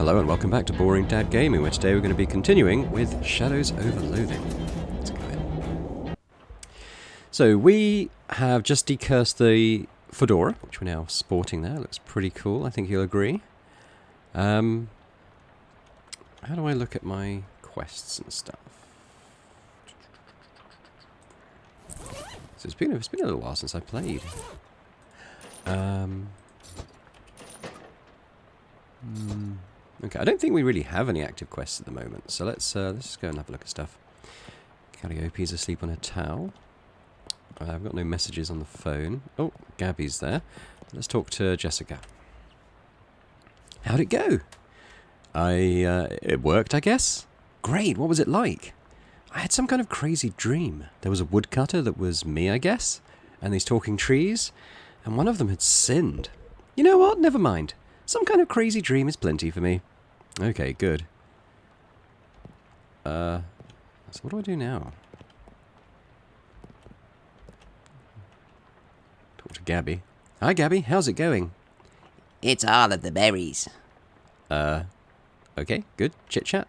Hello and welcome back to Boring Dad Gaming, where today we're going to be continuing with Shadows Over Loathing. Let's go in. So we have just decursed the fedora, which we're now sporting there. Looks pretty cool, I think you'll agree. How do I look at my quests and stuff? So it's been a little while since I played. Okay, I don't think we really have any active quests at the moment, so let's just go and have a look at stuff. Calliope's asleep on a towel. I've got no messages on the phone. Oh, Gabby's there. Let's talk to Jessica. How'd it go? It worked, I guess? Great, what was it like? I had some kind of crazy dream. There was a woodcutter that was me, I guess, and these talking trees, and one of them had sinned. You know what? Never mind. Some kind of crazy dream is plenty for me. Okay, good. So what do I do now? Talk to Gabby. Hi, Gabby. How's it going? It's all of the berries. Okay, good. Chit-chat.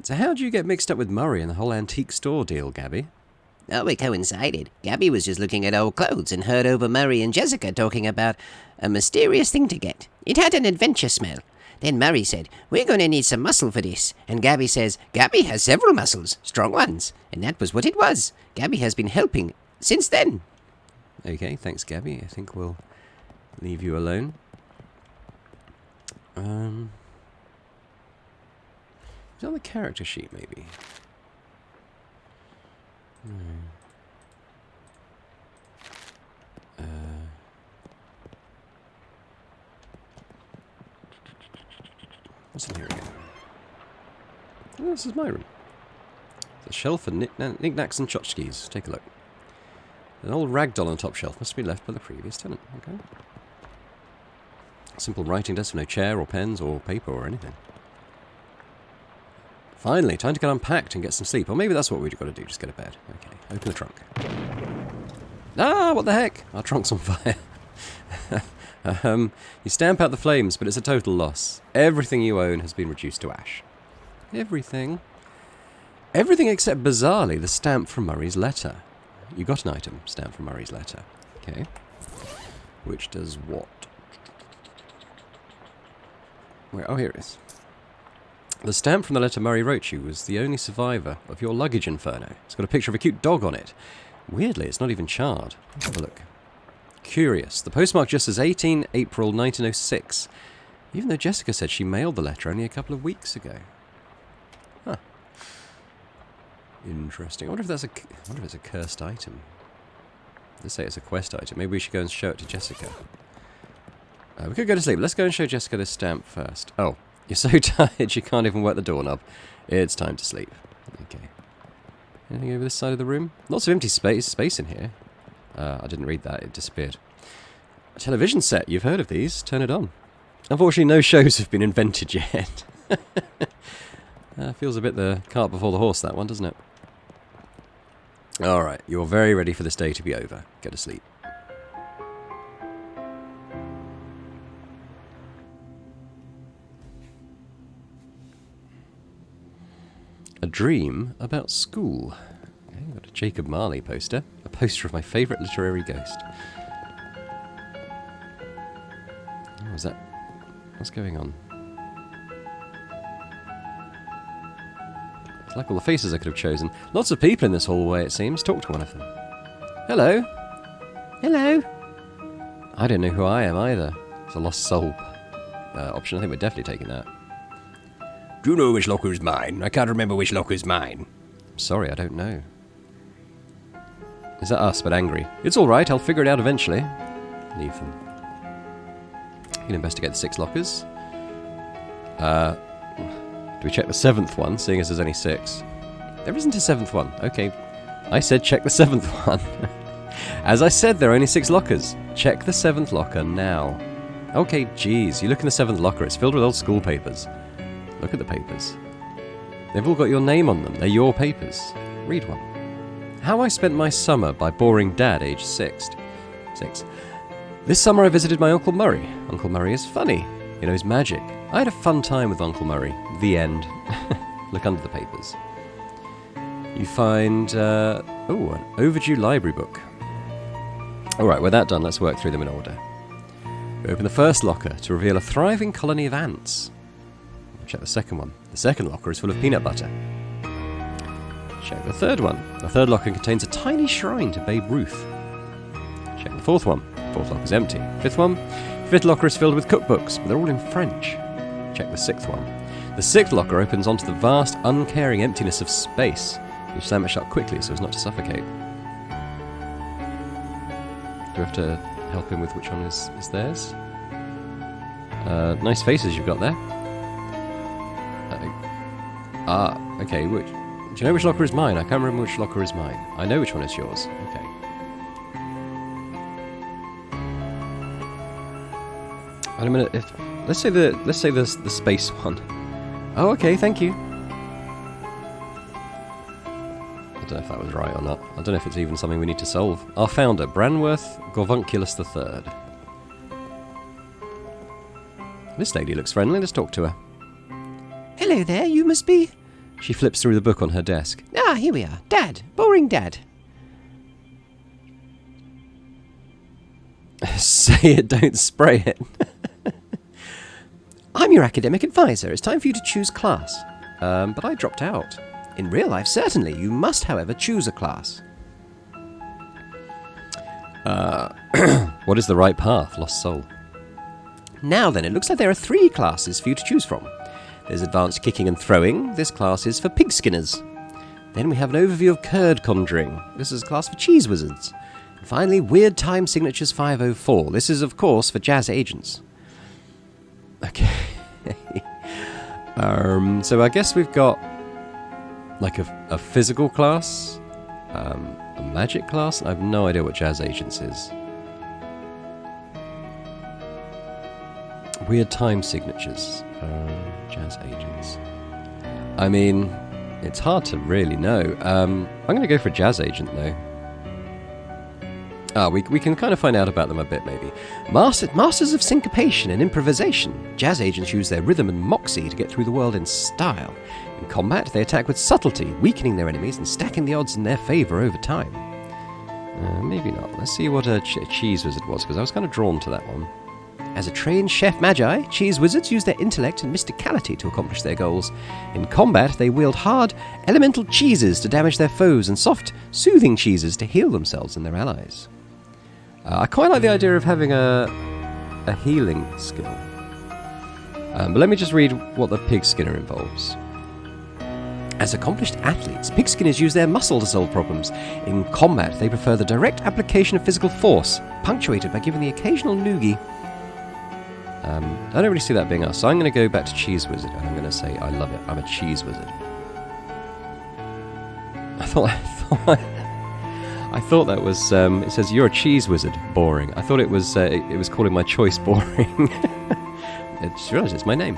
So how'd you get mixed up with Murray and the whole antique store deal, Gabby? Oh, we coincided. Gabby was just looking at old clothes and heard over Murray and Jessica talking about a mysterious thing to get. It had an adventure smell. Then Murray said, "We're going to need some muscle for this." And Gabby says, "Gabby has several muscles, strong ones." And that was what it was. Gabby has been helping since then. Okay, thanks, Gabby. I think we'll leave you alone. Is it on the character sheet, maybe? What's in here again? Oh, this is my room. It's a shelf for knickknacks and tchotchkes. Take a look. An old rag doll on the top shelf must have been left by the previous tenant. Okay. Simple writing desk with no chair or pens or paper or anything. Finally, time to get unpacked and get some sleep. Or maybe that's what we've got to do, just go to bed. Okay, open the trunk. Ah, what the heck? Our trunk's on fire. You stamp out the flames, but it's a total loss. Everything you own has been reduced to ash. Everything. Everything except, bizarrely, the stamp from Murray's letter. You got an item, stamp from Murray's letter. Okay. Which does what? Where? Oh, here it is. The stamp from the letter Murray wrote you was the only survivor of your luggage inferno. It's got a picture of a cute dog on it. Weirdly, it's not even charred. Let's have a look. Curious. The postmark just says 18 April 1906. Even though Jessica said she mailed the letter only a couple of weeks ago. Huh. Interesting. I wonder if it's a cursed item. Let's say it's a quest item. Maybe we should go and show it to Jessica. We could go to sleep. Let's go and show Jessica this stamp first. Oh. You're so tired you can't even work the doorknob. It's time to sleep. Okay. Anything over this side of the room? Lots of empty space in here. I didn't read that. It disappeared. A television set. You've heard of these. Turn it on. Unfortunately, no shows have been invented yet. Feels a bit the cart before the horse, that one, doesn't it? Alright. You're very ready for this day to be over. Go to sleep. A dream about school. Okay, got a Jacob Marley poster. A poster of my favourite literary ghost. Oh, is that... What's going on? It's like all the faces I could have chosen. Lots of people in this hallway, it seems. Talk to one of them. Hello? Hello? I don't know who I am either. It's a lost soul option. I think we're definitely taking that. Do you know which locker is mine? I can't remember which locker is mine. I'm sorry, I don't know. Is that us, but angry? It's alright, I'll figure it out eventually. Leave them. You can investigate the 6 lockers. Do we check the 7th one, seeing as there's only 6? There isn't a 7th one. Okay. I said check the 7th one. As I said, there are only 6 lockers. Check the 7th locker now. Okay, geez. You look in the 7th locker, it's filled with old school papers. Look at the papers. They've all got your name on them. They're your papers. Read one. How I Spent My Summer by Boring Dad, age 6. This summer I visited my Uncle Murray. Uncle Murray is funny. He knows magic. I had a fun time with Uncle Murray. The end. Look under the papers. You find, an overdue library book. Alright, with that done, let's work through them in order. We open the first locker to reveal a thriving colony of ants. Check the second one. The second locker is full of peanut butter. Check the third one. The third locker contains a tiny shrine to Babe Ruth. Check the fourth one. The fourth locker is empty. Fifth one. Fifth locker is filled with cookbooks, but they're all in French. Check the sixth one. The sixth locker opens onto the vast, uncaring emptiness of space. You slam it shut quickly so as not to suffocate. Do we have to help him with which one is theirs? Nice faces you've got there. Okay. Do you know which locker is mine? I can't remember which locker is mine. I know which one is yours. Okay. Wait a minute. Let's say the space one. Oh, okay. Thank you. I don't know if that was right or not. I don't know if it's even something we need to solve. Our founder, Branworth Gorvunculus III. This lady looks friendly. Let's talk to her. Hello there, you must be... She flips through the book on her desk. Ah, here we are. Dad. Boring Dad. Say it, don't spray it. I'm your academic advisor. It's time for you to choose class. But I dropped out. In real life, certainly. You must, however, choose a class. What is the right path, Lost Soul? Now then, it looks like there are 3 classes for you to choose from. There's advanced kicking and throwing. This class is for pig skinners. Then we have an overview of curd conjuring. This is a class for cheese wizards. And finally, weird time signatures 504. This is, of course, for jazz agents. Okay. So I guess we've got like a physical class, a magic class. I have no idea what jazz agents is. Weird time signatures. Jazz agents. I mean, it's hard to really know. I'm going to go for jazz agent, though. We can kind of find out about them a bit, maybe. Masters of syncopation and improvisation. Jazz agents use their rhythm and moxie to get through the world in style. In combat, they attack with subtlety, weakening their enemies and stacking the odds in their favour over time. Maybe not. Let's see what a cheese wizard was, because I was kind of drawn to that one. As a trained chef magi, cheese wizards use their intellect and mysticality to accomplish their goals. In combat, they wield hard, elemental cheeses to damage their foes and soft, soothing cheeses to heal themselves and their allies. I quite like the idea of having a healing skill. But let me just read what the pig skinner involves. As accomplished athletes, pig skinners use their muscle to solve problems. In combat, they prefer the direct application of physical force, punctuated by giving the occasional noogie. I don't really see that being us, so I'm going to go back to cheese wizard, and I'm going to say I love it. I'm a cheese wizard. I thought that was. It says you're a cheese wizard. Boring. I thought it was calling my choice boring. I just realised it's my name.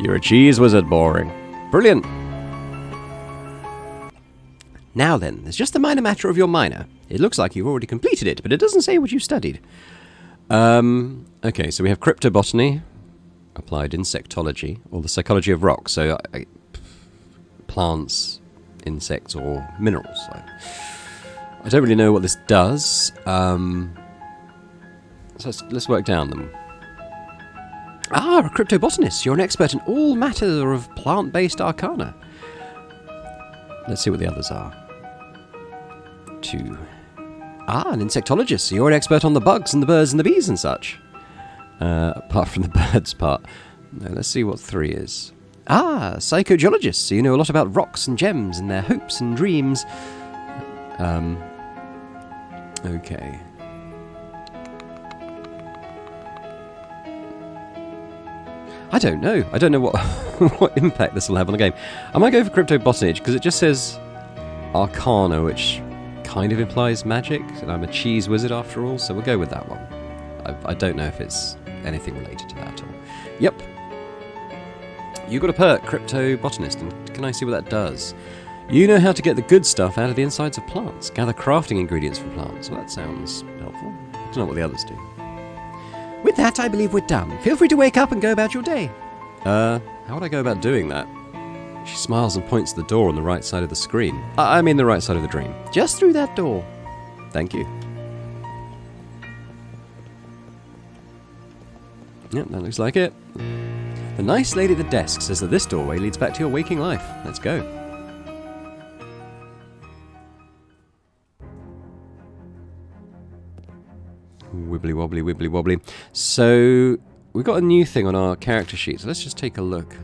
You're a cheese wizard. Boring. Brilliant. Now then, there's just the minor matter of your minor. It looks like you've already completed it, but it doesn't say what you studied. Okay, so we have cryptobotany, applied insectology, or the psychology of rocks. So plants, insects, or minerals. I don't really know what this does. So let's work down them. Ah, a cryptobotanist. You're an expert in all matter of plant-based arcana. Let's see what the others are. 2. Ah, an insectologist. So you're an expert on the bugs and the birds and the bees and such. Apart from the birds part. No, let's see what 3 is. Ah, psychogeologist. So you know a lot about rocks and gems and their hopes and dreams. Okay. I don't know. I don't know what what impact this will have on the game. I might go for cryptobotany because it just says arcana, which kind of implies magic, and I'm a cheese wizard after all, so we'll go with that one. I don't know if it's anything related to that at all. Yep. You got a perk, cryptobotanist, and can I see what that does? You know how to get the good stuff out of the insides of plants. Gather crafting ingredients from plants. Well, that sounds helpful. I don't know what the others do. With that, I believe we're done. Feel free to wake up and go about your day. How would I go about doing that? She smiles and points to the door on the right side of the screen. I mean the right side of the dream. Just through that door. Thank you. Yep, that looks like it. The nice lady at the desk says that this doorway leads back to your waking life. Let's go. Wibbly wobbly, wibbly wobbly. So, we've got a new thing on our character sheet, so let's just take a look.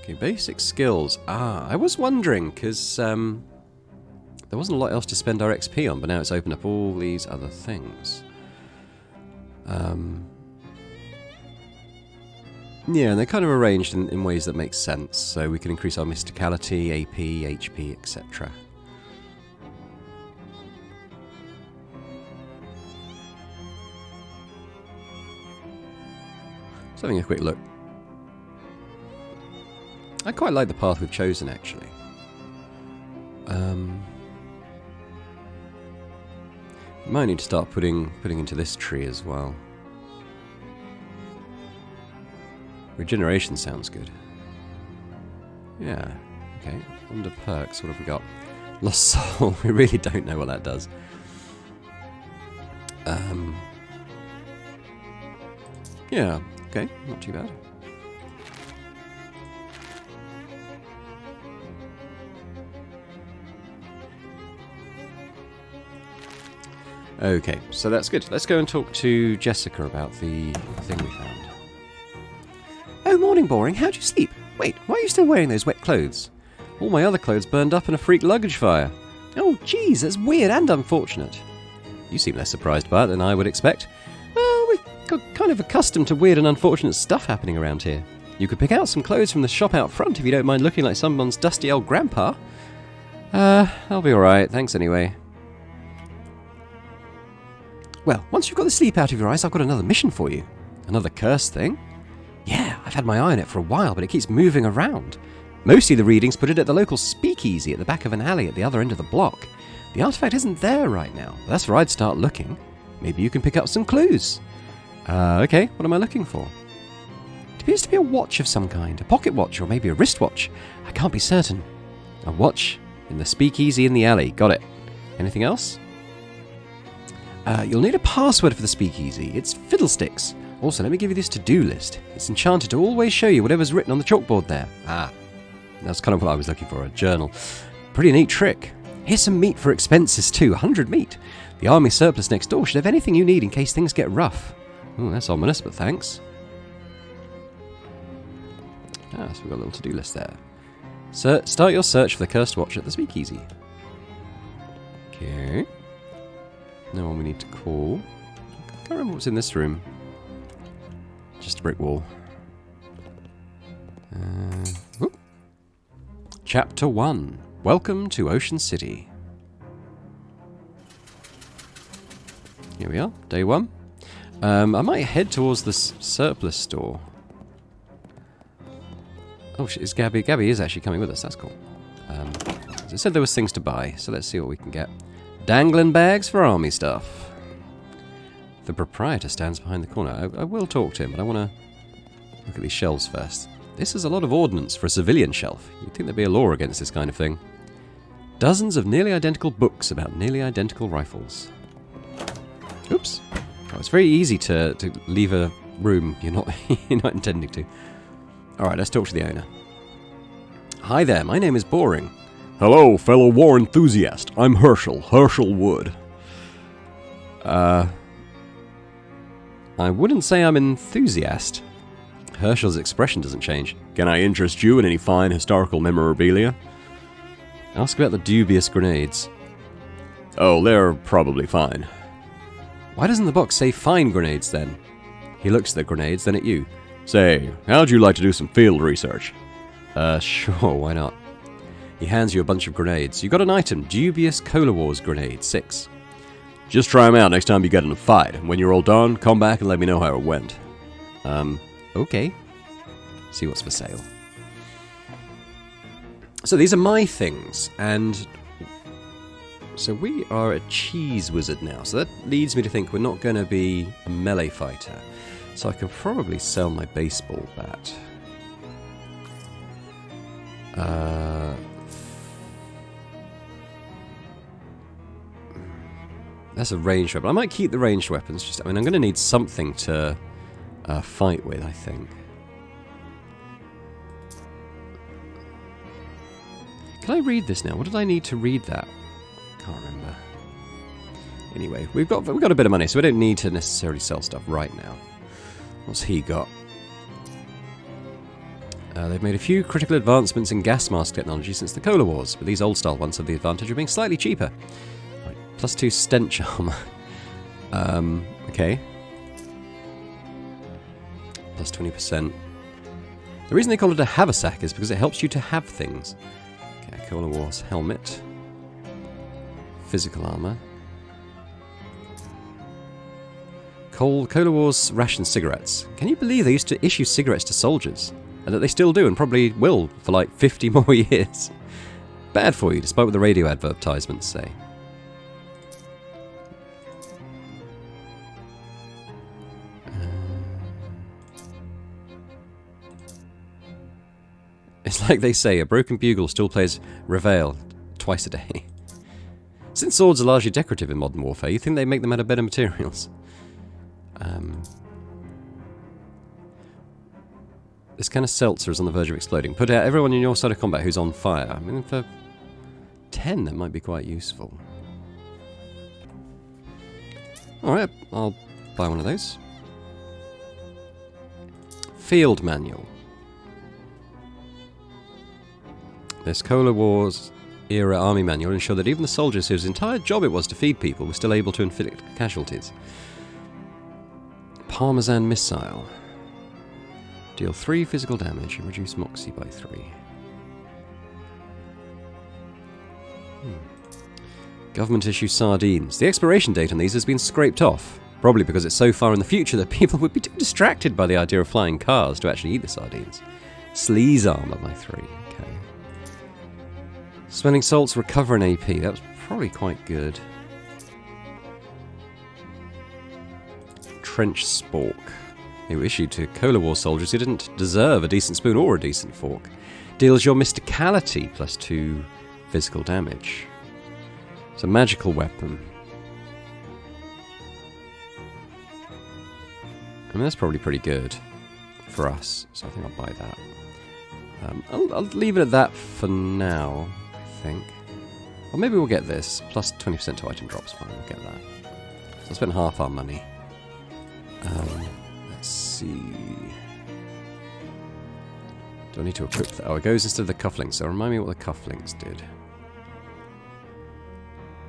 Okay, basic skills. I was wondering, because there wasn't a lot else to spend our XP on, but now it's opened up all these other things. Yeah, and they're kind of arranged in ways that make sense, so we can increase our mysticality, AP, HP, etc. Just having a quick look. I quite like the path we've chosen, actually. Might need to start putting into this tree as well. Regeneration sounds good. Yeah, okay. Under perks, what have we got? Lost Soul, we really don't know what that does. Yeah, okay, not too bad. Okay, so that's good. Let's go and talk to Jessica about the thing we found. Oh, morning, Boring. How'd you sleep? Wait, why are you still wearing those wet clothes? All my other clothes burned up in a freak luggage fire. Oh, geez, that's weird and unfortunate. You seem less surprised by it than I would expect. Well, we've got kind of accustomed to weird and unfortunate stuff happening around here. You could pick out some clothes from the shop out front if you don't mind looking like someone's dusty old grandpa. I'll be alright, thanks anyway. Well, once you've got the sleep out of your eyes, I've got another mission for you. Another curse thing? Yeah, I've had my eye on it for a while, but it keeps moving around. Mostly the readings put it at the local speakeasy at the back of an alley at the other end of the block. The artifact isn't there right now. That's where I'd start looking. Maybe you can pick up some clues. Okay, what am I looking for? It appears to be a watch of some kind. A pocket watch or maybe a wristwatch. I can't be certain. A watch in the speakeasy in the alley. Got it. Anything else? You'll need a password for the speakeasy. It's Fiddlesticks. Also, let me give you this to-do list. It's enchanted to always show you whatever's written on the chalkboard there. That's kind of what I was looking for, a journal. Pretty neat trick. Here's some meat for expenses too, 100 meat. The army surplus next door should have anything you need in case things get rough. Oh, that's ominous, but thanks. So we've got a little to-do list there. Start your search for the cursed watch at the speakeasy. Okay. No one we need to call. Can't remember what's in this room. Just a brick wall. Chapter 1. Welcome to Ocean City. Here we are, day 1. I might head towards the surplus store. Oh, is Gabby? Gabby is actually coming with us, that's cool. As I said, there was things to buy, so let's see what we can get. Dangling bags for army stuff. The proprietor stands behind the corner. I will talk to him, but I want to look at these shelves first. This is a lot of ordnance for a civilian shelf. You'd think there'd be a law against this kind of thing. Dozens of nearly identical books about nearly identical rifles. Oops. Oh, it's very easy to leave a room you're not intending to. Alright, let's talk to the owner. Hi there, my name is Boring. Hello, fellow war enthusiast. I'm Herschel Wood. I wouldn't say I'm enthusiast. Herschel's expression doesn't change. Can I interest you in any fine historical memorabilia? Ask about the dubious grenades. Oh, they're probably fine. Why doesn't the box say fine grenades then? He looks at the grenades, then at you. Say, how'd you like to do some field research? Sure, why not? He hands you a bunch of grenades. You got an item, Dubious Cola Wars Grenade, 6. Just try them out next time you get in a fight. And when you're all done, come back and let me know how it went. Okay. See what's for sale. So these are my things, and So we are a cheese wizard now. So that leads me to think we're not going to be a melee fighter. So I can probably sell my baseball bat. That's a ranged weapon. I might keep the ranged weapons. Just, I mean, I'm going to need something to fight with, I think. Can I read this now? What did I need to read that? Can't remember. Anyway, we've got a bit of money, so we don't need to necessarily sell stuff right now. What's he got? They've made a few critical advancements in gas mask technology since the Cola Wars, but these old-style ones have the advantage of being slightly cheaper. Right, +2 stench armor. Okay. Plus 20%. The reason they call it a haversack is because it helps you to have things. Okay, Cola Wars helmet. Physical armor. Cola Wars ration cigarettes. Can you believe they used to issue cigarettes to soldiers? And that they still do and probably will for like 50 more years. Bad for you, despite what the radio advertisements say. It's like they say, a broken bugle still plays reveille twice a day. Since swords are largely decorative in modern warfare, you think they make them out of better materials. This kind of seltzer is on the verge of exploding. Put out everyone in your side of combat who's on fire. I mean, for 10, that might be quite useful. Alright, I'll buy one of those. Field manual. This Cola Wars era army manual ensured that even the soldiers whose entire job it was to feed people were still able to inflict casualties. Parmesan missile. Deal 3 physical damage and reduce Moxie by 3. Government issue sardines. The expiration date on these has been scraped off. Probably because it's so far in the future that people would be too distracted by the idea of flying cars to actually eat the sardines. Sleaze armor by 3. Okay. Smelling salts recover an AP. That was probably quite good. Trench spork. They were issued to Cola War soldiers who didn't deserve a decent spoon or a decent fork. Deals your mysticality +2 physical damage. It's a magical weapon. I mean, that's probably pretty good for us, so I think I'll buy that. I'll leave it at that for now, I think. Or maybe we'll get this. Plus 20% to item drops, fine, we'll get that. So I spent half our money. Let's see. Do I need to equip that? Oh, it goes instead of the cufflinks, so remind me what the cufflinks did.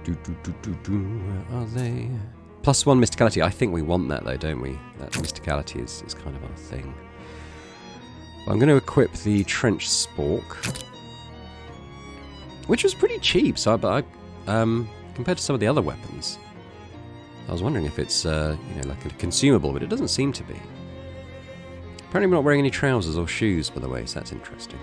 Where are they? +1 mysticality. I think we want that though, don't we? That mysticality is kind of our thing. Well, I'm going to equip the trench spork, which was pretty cheap. So, but compared to some of the other weapons, I was wondering if it's like a consumable, but it doesn't seem to be. Apparently, we're not wearing any trousers or shoes, by the way, so that's interesting.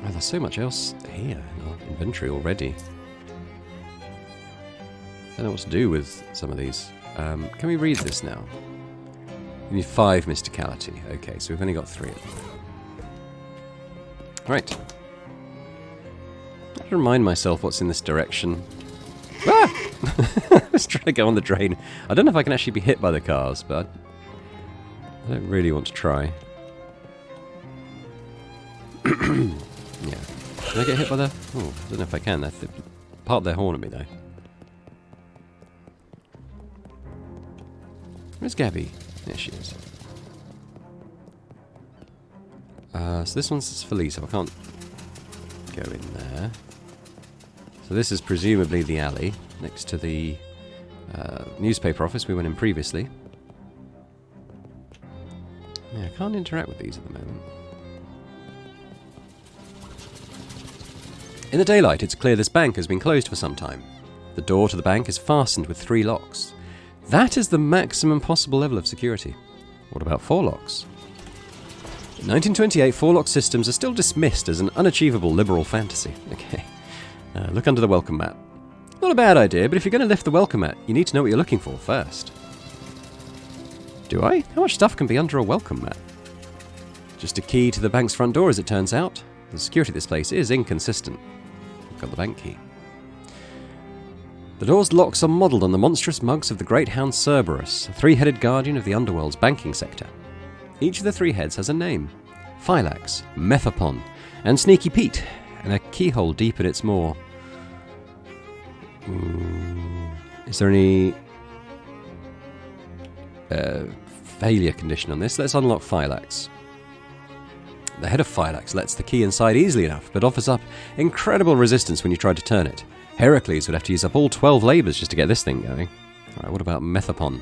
Oh, there's so much else here in our inventory already. I don't know what to do with some of these. Can we read this now? We need 5 mysticality. Okay, so we've only got 3 of them. Right. I have to remind myself what's in this direction. Ah! I was trying to go on the drain. I don't know if I can actually be hit by the cars, but I don't really want to try. Yeah. Can I get hit by the... Oh, I don't know if I can. They part their horn at me, though. Where's Gabby? There she is. So this one's for Lisa. I can't go in there. So this is presumably the alley next to the newspaper office we went in previously. Yeah, I can't interact with these at the moment. In the daylight, it's clear this bank has been closed for some time. The door to the bank is fastened with 3 locks. That is the maximum possible level of security. What about 4 locks? In 1928, four-lock systems are still dismissed as an unachievable liberal fantasy. Okay. Look under the welcome mat. Not a bad idea, but if you're going to lift the welcome mat, you need to know what you're looking for first. Do I? How much stuff can be under a welcome mat? Just a key to the bank's front door, as it turns out. The security of this place is inconsistent. I've got the bank key. The door's locks are modelled on the monstrous mugs of the great hound Cerberus, a three-headed guardian of the underworld's banking sector. Each of the three heads has a name. Phylax, Methapon, and Sneaky Pete, and a keyhole deep in its maw. Is there any failure condition on this? Let's unlock Phylax. The head of Phylax lets the key inside easily enough, but offers up incredible resistance when you try to turn it. Heracles would have to use up all 12 labours just to get this thing going. Alright, what about Methapon?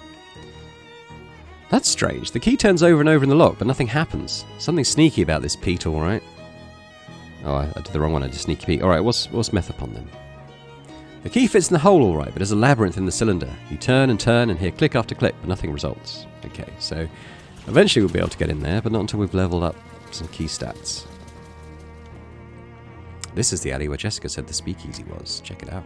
That's strange. The key turns over and over in the lock, but nothing happens. Something sneaky about this Pete, alright. Oh, I did the wrong one. I did Sneaky Pete. Alright, what's Methapon then? The key fits in the hole alright, but there's a labyrinth in the cylinder. You turn and hear click after click, but nothing results. Okay, so eventually we'll be able to get in there, but not until we've leveled up some key stats. This is the alley where Jessica said the speakeasy was. Check it out.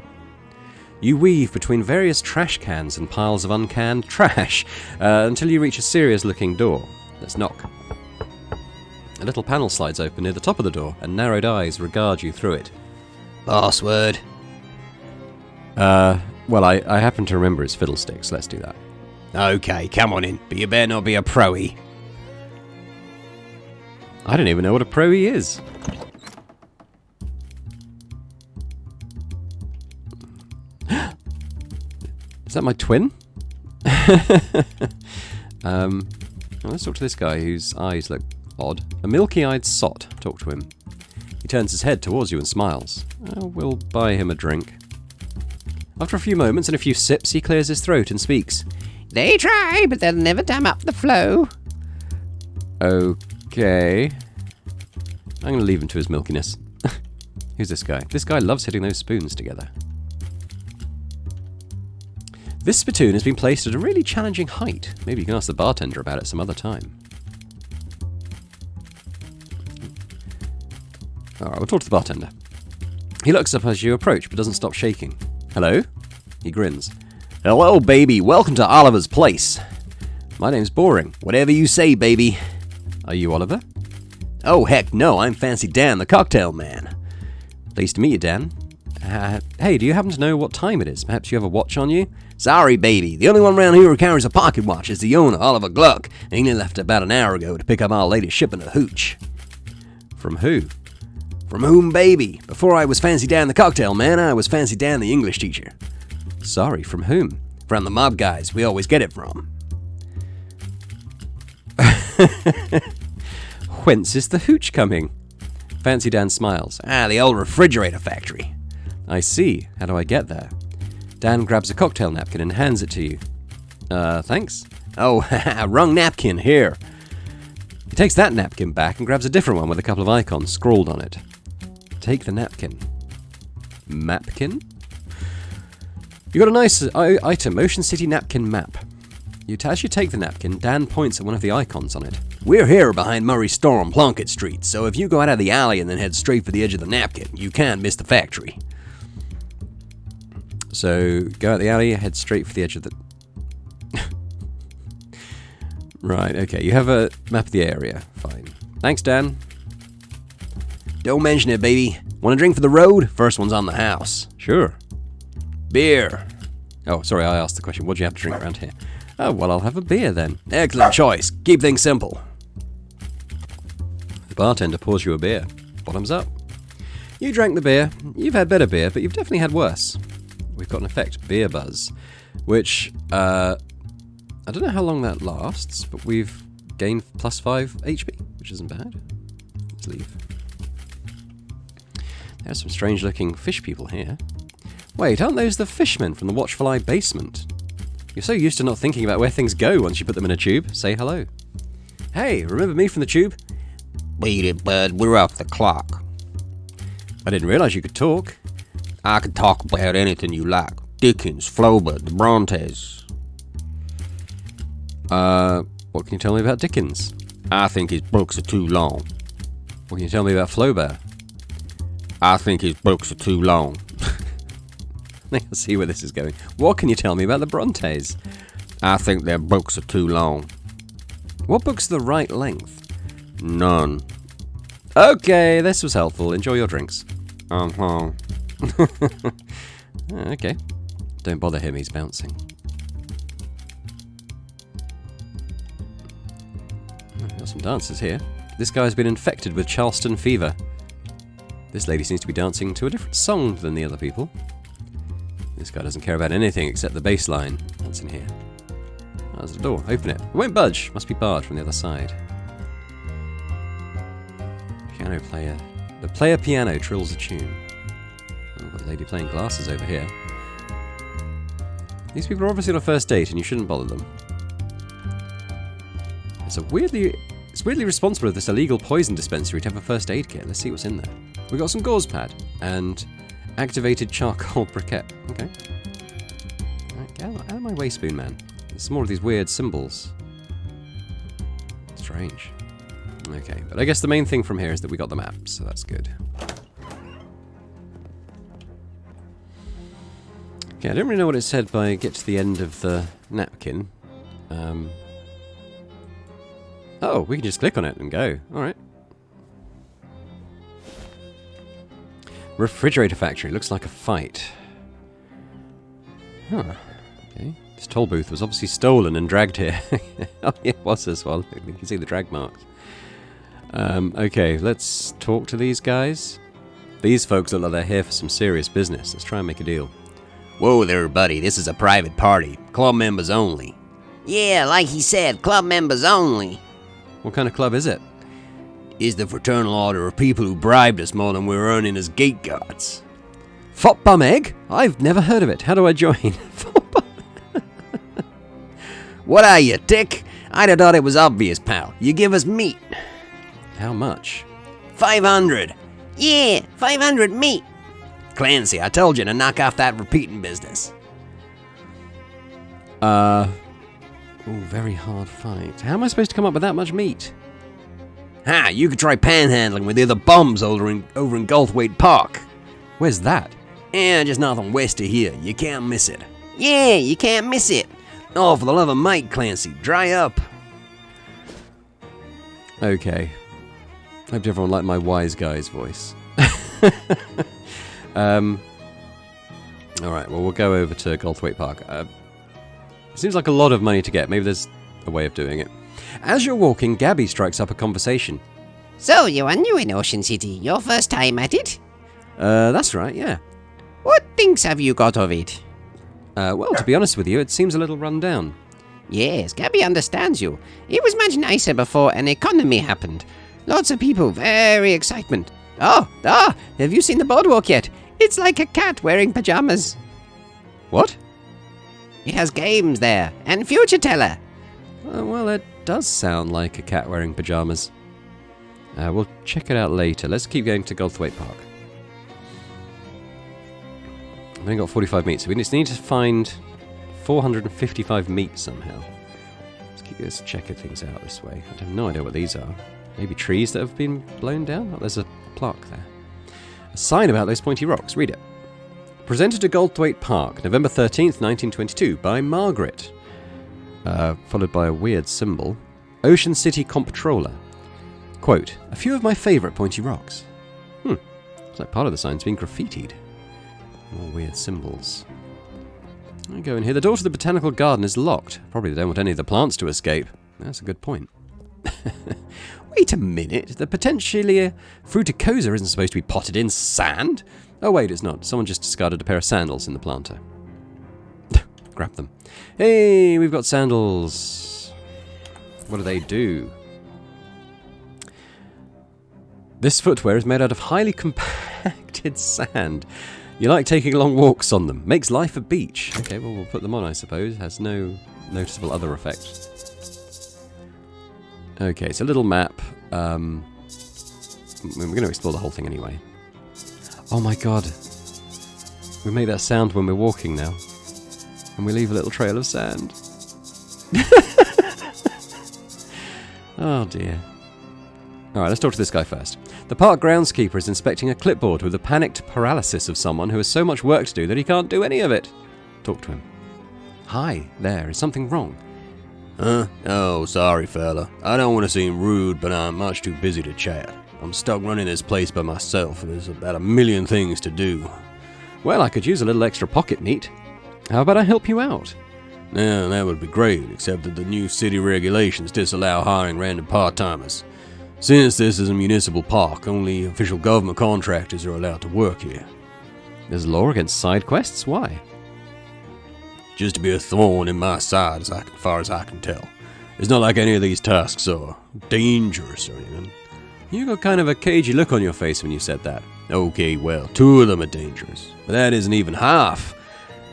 You weave between various trash cans and piles of uncanned trash until you reach a serious-looking door. Let's knock. A little panel slides open near the top of the door, and narrowed eyes regard you through it. Password. Well, I happen to remember it's Fiddlesticks. Let's do that. Okay, come on in, but you better not be a proey. I don't even know what a proey is. Is that my twin? Well, let's talk to this guy whose eyes look odd. A milky-eyed sot. Talk to him. He turns his head towards you and smiles. We'll buy him a drink. After a few moments and a few sips, he clears his throat and speaks. They try, but they'll never dam up the flow. Okay. I'm going to leave him to his milkiness. Who's this guy? This guy loves hitting those spoons together. This spittoon has been placed at a really challenging height. Maybe you can ask the bartender about it some other time. Alright, we'll talk to the bartender. He looks up as you approach, but doesn't stop shaking. Hello? He grins. Hello, baby. Welcome to Oliver's Place. My name's Boring. Whatever you say, baby. Are you Oliver? Oh, heck no. I'm Fancy Dan, the cocktail man. Pleased to meet you, Dan. Hey, do you happen to know what time it is? Perhaps you have a watch on you? Sorry, baby. The only one around here who carries a pocket watch is the owner, Oliver Gluck. And he left about an hour ago to pick up our latest shipment of hooch. From who? From whom, baby? Before I was Fancy Dan the cocktail man, I was Fancy Dan the English teacher. Sorry, from whom? From the mob guys we always get it from. Whence is the hooch coming? Fancy Dan smiles. The old refrigerator factory. I see. How do I get there? Dan grabs a cocktail napkin and hands it to you. Thanks. Oh, wrong napkin, here. He takes that napkin back and grabs a different one with a couple of icons scrawled on it. Take the napkin. Mapkin? You got a nice item, Ocean City napkin map. As you take the napkin, Dan points at one of the icons on it. We're here behind Murray Store on Plunkett Street, so if you go out of the alley and then head straight for the edge of the napkin, you can't miss the factory. So, go out the alley, head straight for the edge of the... Right, okay, you have a map of the area. Fine. Thanks, Dan. Don't mention it, baby. Want a drink for the road? First one's on the house. Sure. Beer. Oh, sorry, I asked the question. What do you have to drink around here? Oh, well, I'll have a beer then. Excellent choice. Keep things simple. The bartender pours you a beer. Bottoms up. You drank the beer. You've had better beer, but you've definitely had worse. We've got an effect, beer buzz, which, I don't know how long that lasts, but we've gained plus 5 HP, which isn't bad. Let's leave. There's some strange-looking fish people here. Wait, aren't those the fishmen from the Watchful Eye basement? You're so used to not thinking about where things go once you put them in a tube. Say hello. Hey, remember me from the tube? Beat it, bud. We're off the clock. I didn't realize you could talk. I could talk about anything you like. Dickens, Flaubert, the Brontes. What can you tell me about Dickens? I think his books are too long. What can you tell me about Flaubert? I think his books are too long. Let's see where this is going. What can you tell me about the Brontes? I think their books are too long. What book's the right length? None. Okay, this was helpful. Enjoy your drinks. Uh-huh. Okay. Don't bother him, he's bouncing. Got some dancers here. This guy's been infected with Charleston fever. This lady seems to be dancing to a different song than the other people. This guy doesn't care about anything except the bass line. What's in here? Oh, there's a door. Open it. It won't budge. Must be barred from the other side. Piano player. The player piano trills a tune. Oh, got a lady playing glasses over here. These people are obviously on a first date and you shouldn't bother them. It's weirdly responsible of this illegal poison dispensary to have a first aid kit. Let's see what's in there. We got some gauze pad and activated charcoal briquette. Okay. Right, get out of my way, Spoon Man. There's more of these weird symbols. Strange. Okay, but I guess the main thing from here is that we got the map, so that's good. Okay, I don't really know what it said by get to the end of the napkin. Oh, we can just click on it and go. Alright. Refrigerator factory. Looks like a fight. Huh. Okay. This toll booth was obviously stolen and dragged here. Oh, yeah, it was as well. You can see the drag marks. Okay, let's talk to these guys. These folks look like they're here for some serious business. Let's try and make a deal. Whoa there, buddy. This is a private party. Club members only. Yeah, like he said, club members only. What kind of club is it? Is the fraternal order of people who bribed us more than we're earning as gate guards. Fop Bum Egg? I've never heard of it. How do I join? What are you, dick? I'd have thought it was obvious, pal. You give us meat. How much? 500. Yeah, 500 meat. Clancy, I told you to knock off that repeating business. Oh, very hard fight. How am I supposed to come up with that much meat? Ha, you could try panhandling with the other bums over in Goldthwaite Park. Where's that? Yeah, just nothing west of here. You can't miss it. Yeah, you can't miss it. Oh, for the love of Mike, Clancy, dry up. Okay. Hope everyone liked my wise guy's voice. Alright, well, we'll go over to Goldthwaite Park. It seems like a lot of money to get. Maybe there's a way of doing it. As you're walking, Gabby strikes up a conversation. So, you are new in Ocean City. Your first time at it? That's right, yeah. What things have you got of it? Well, to be honest with you, it seems a little run down. Yes, Gabby understands you. It was much nicer before an economy happened. Lots of people, very excitement. Oh, have you seen the boardwalk yet? It's like a cat wearing pajamas. What? It has games there, and future teller. Well, it does sound like a cat wearing pajamas. We'll check it out later. Let's keep going to Goldthwaite Park. I've only got 45 meat, so we need to find 455 meat somehow. Let's check things out this way. I have no idea what these are. Maybe trees that have been blown down? Oh, there's a plaque there. A sign about those pointy rocks. Read it. Presented to Goldthwaite Park, November 13th, 1922, by Margaret. Followed by a weird symbol. Ocean City Comptroller. Quote, a few of my favourite pointy rocks. It's like part of the sign's been graffitied. More weird symbols. I go in here. The door to the botanical garden is locked. Probably they don't want any of the plants to escape. That's a good point. Wait a minute. The Potentialia fruticosa isn't supposed to be potted in sand. Oh, wait, it's not. Someone just discarded a pair of sandals in the planter. Grab them. Hey, we've got sandals. What do they do? This footwear is made out of highly compacted sand. You like taking long walks on them. Makes life a beach. Okay, well, we'll put them on, I suppose. Has no noticeable other effect. Okay, it's a little map. We're going to explore the whole thing anyway. Oh my god. We make that sound when we're walking now. And we leave a little trail of sand. Oh dear. Alright, let's talk to this guy first. The park groundskeeper is inspecting a clipboard with the panicked paralysis of someone who has so much work to do that he can't do any of it. Talk to him. Hi, there, is something wrong? Huh? Oh, sorry, fella. I don't want to seem rude, but I'm much too busy to chat. I'm stuck running this place by myself, and there's about 1,000,000 things to do. Well, I could use a little extra pocket meat. How about I help you out? Yeah, that would be great, except that the new city regulations disallow hiring random part-timers. Since this is a municipal park, only official government contractors are allowed to work here. There's law against side quests? Why? Just to be a thorn in my side, as far as I can tell. It's not like any of these tasks are dangerous or anything. You got kind of a cagey look on your face when you said that. Okay, well, 2 of them are dangerous, but that isn't even half.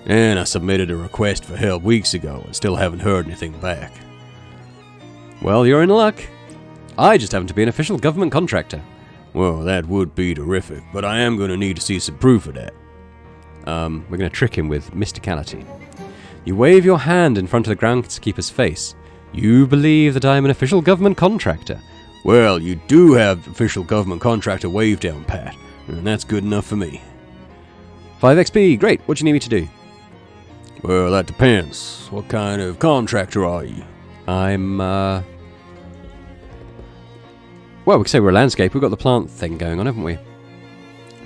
And I submitted a request for help weeks ago and still haven't heard anything back. Well, you're in luck. I just happen to be an official government contractor. Well, that would be terrific, but I am going to need to see some proof of that. We're going to trick him with mysticality. You wave your hand in front of the groundskeeper's face. You believe that I'm an official government contractor. Well, you do have official government contractor wave down pat, and that's good enough for me. 5 XP, great. What do you need me to do? Well, that depends. What kind of contractor are you? I'm, well, we could say we're a landscape. We've got the plant thing going on, haven't we?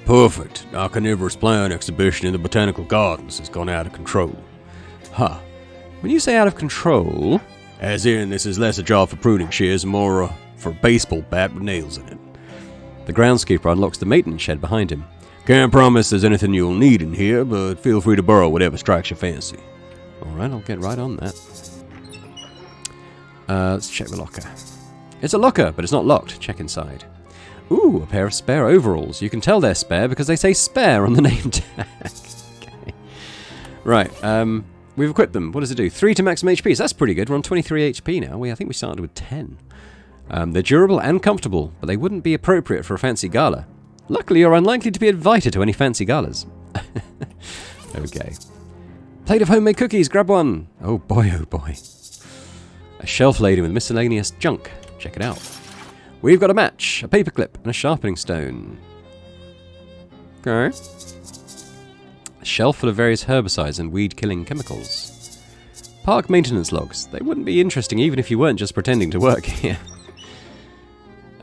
Perfect. Our carnivorous plant exhibition in the Botanical Gardens has gone out of control. Huh. When you say out of control... As in, this is less a job for pruning shears and more for a baseball bat with nails in it. The groundskeeper unlocks the maintenance shed behind him. Can't promise there's anything you'll need in here, but feel free to borrow whatever strikes your fancy. Alright, I'll get right on that. Let's check the locker. It's a locker, but it's not locked. Check inside. Ooh, a pair of spare overalls. You can tell they're spare because they say spare on the name tag. Okay. Right, we've equipped them. What does it do? 3 to maximum HP. So that's pretty good. We're on 23 HP now. I think we started with 10. They're durable and comfortable, but they wouldn't be appropriate for a fancy gala. Luckily, you're unlikely to be invited to any fancy galas. Okay. Plate of homemade cookies. Grab one. Oh boy, oh boy. A shelf laden with miscellaneous junk. Check it out. We've got a match, a paperclip, and a sharpening stone. Okay. A shelf full of various herbicides and weed-killing chemicals. Park maintenance logs. They wouldn't be interesting even if you weren't just pretending to work here.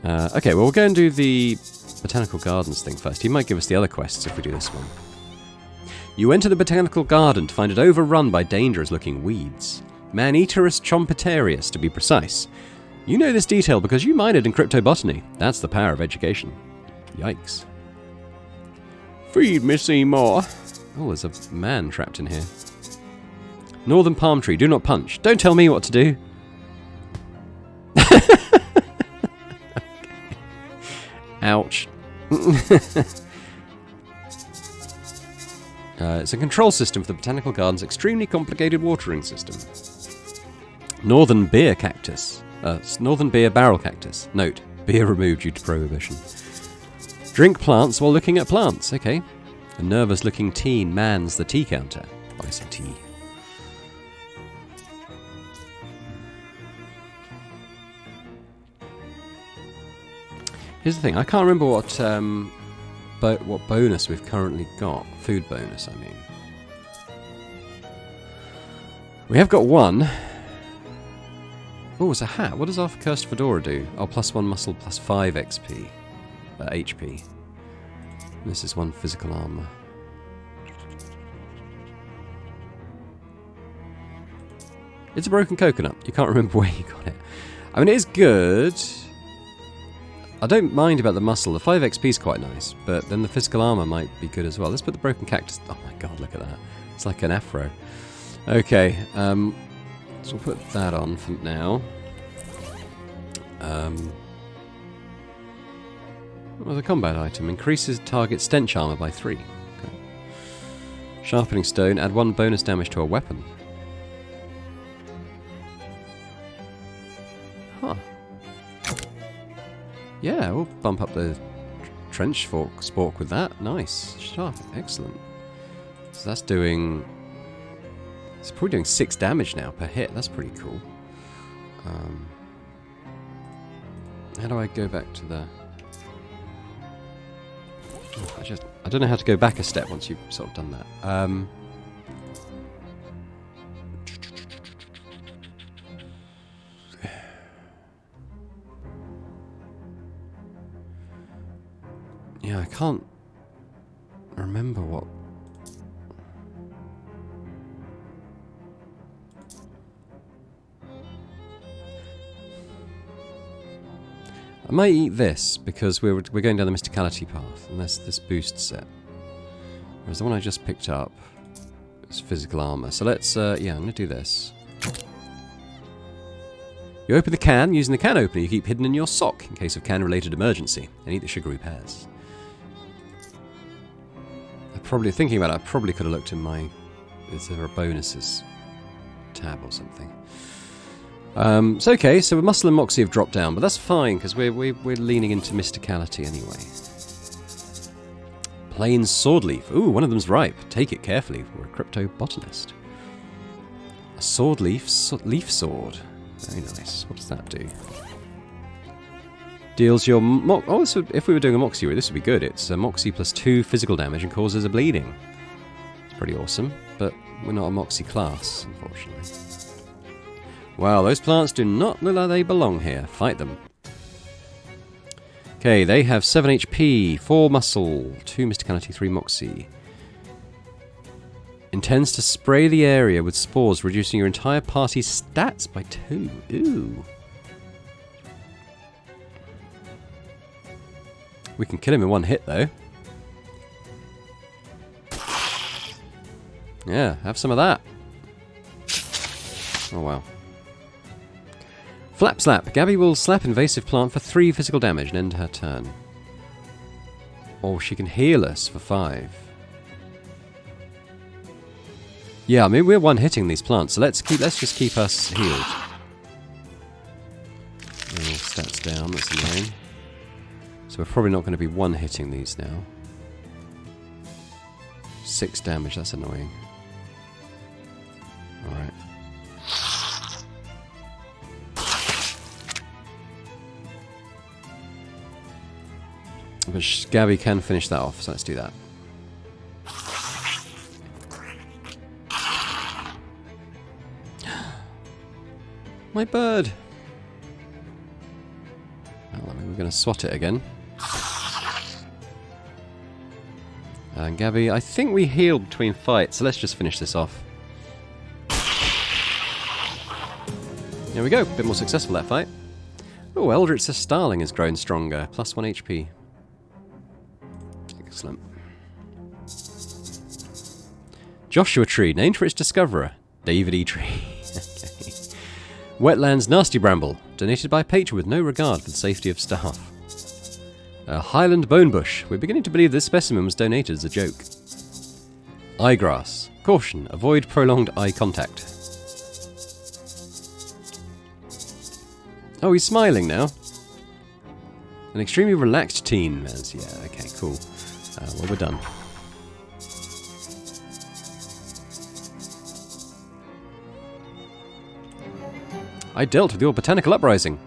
Okay, well, we'll go and do the Botanical Gardens thing first. He might give us the other quests if we do this one. You enter the Botanical Garden to find it overrun by dangerous-looking weeds. Maneaterus chompetarius, to be precise. You know this detail because you minored in cryptobotany. That's the power of education. Yikes. Feed me, Seymour. Oh, there's a man trapped in here. Northern palm tree, do not punch. Don't tell me what to do. Ouch. It's a control system for the Botanical Garden's extremely complicated watering system. Northern beer cactus. Northern beer barrel cactus. Note, beer removed due to prohibition. Drink plants while looking at plants. Okay. A nervous-looking teen mans the tea counter. I say tea. Here's the thing. I can't remember what bonus we've currently got. Food bonus, I mean. We have got one. Oh, it's a hat. What does our Cursed Fedora do? Oh, +1 muscle, +5 XP. HP. This is 1 physical armor. It's a broken coconut. You can't remember where you got it. I mean, it is good. I don't mind about the muscle. The 5 XP is quite nice, but then the physical armor might be good as well. Let's put the broken cactus... Oh my god, look at that. It's like an afro. Okay, so we'll put that on for now. What was a combat item? Increases target stench armor by 3. Okay. Sharpening stone. Add 1 bonus damage to a weapon. Huh. Yeah, we'll bump up the trench spork with that. Nice. Sharp. Excellent. So that's doing... It's probably doing 6 damage now per hit. That's pretty cool. How do I go back to the... I don't know how to go back a step once you've sort of done that. Yeah, I can't remember what... I might eat this, because we're going down the mysticality path, and this boosts it. Whereas the one I just picked up is physical armor. So let's, yeah, I'm going to do this. You open the can using the can opener you keep hidden in your sock in case of can-related emergency, and eat the sugary pears. Thinking about it, I probably could have looked in my... Is there a bonuses tab or something? So okay, so Muscle and Moxie have dropped down, but that's fine, because we're leaning into mysticality anyway. Plain sword leaf. Ooh, one of them's ripe. Take it carefully, we're a crypto-botanist. A sword leaf sword. Very nice. What does that do? Deals your... Oh, this would, if we were doing a Moxie route, this would be good. It's a Moxie plus 2 physical damage and causes a bleeding. It's pretty awesome, but we're not a Moxie class, unfortunately. Wow, those plants do not look like they belong here. Fight them. Okay, they have 7 HP, 4 muscle, 2 mysticality, 3 moxie. Intends to spray the area with spores, reducing your entire party's stats by 2. Ooh. We can kill him in one hit, though. Yeah, have some of that. Oh, wow. Flap Slap. Gabby will slap invasive plant for 3 physical damage and end her turn. Or she can heal us for 5. Yeah, I mean we're one-hitting these plants, so let's just keep us healed. Stats down, that's annoying. So we're probably not going to be one-hitting these now. 6 damage, that's annoying. Alright. But Gabby can finish that off, so let's do that. My bird! Well, I mean, we're going to swat it again. And Gabby, I think we healed between fights, so let's just finish this off. There we go, a bit more successful that fight. Oh, Eldritch's Starling has grown stronger, plus 1 HP. Excellent. Joshua Tree, named for its discoverer, David E. Tree. Okay. Wetlands Nasty Bramble, donated by a patron with no regard for the safety of staff. Highland Bonebush, we're beginning to believe this specimen was donated as a joke. Eyegrass, caution, avoid prolonged eye contact. Oh, he's smiling now. An extremely relaxed teen, as yeah, okay, cool. Well, we're done. I dealt with your botanical uprising.